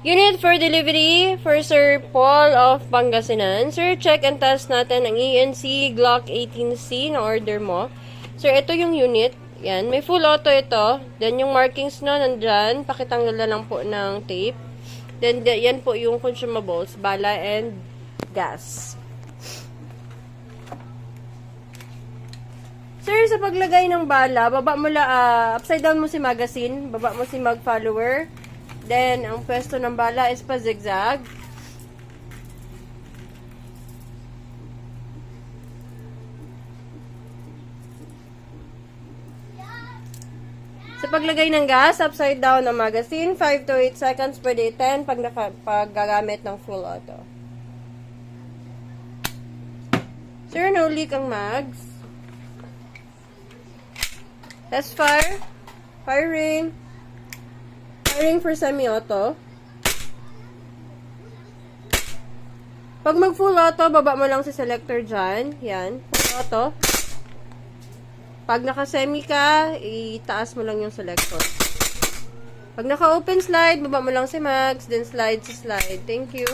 Unit for delivery for Sir Paul of Pangasinan. Sir, check and test natin ang ENC Glock 18C na order mo. Sir, ito yung unit. Yan. May full auto ito. Then, yung markings na nandyan. Pakitanggal na lang po ng tape. Then, yan po yung consumables. Bala and gas. Sir, sa paglagay ng bala, baba mo upside down mo si magazine. Baba mo si mag follower. Then, ang pwesto ng bala is pa zigzag. Sa paglagay ng gas, upside down ang magazine, 5 to 8 seconds, pwede 10 pag gagamit ng full auto. Sir, no leak ang mags. Test fire. Firing. Firing for semi-auto. Pag mag-full auto, baba mo lang si selector dyan. Yan. Full auto. Pag naka-semi ka, itaas mo lang yung selector. Pag naka-open slide, baba mo lang si mags, then slide si slide. Thank you.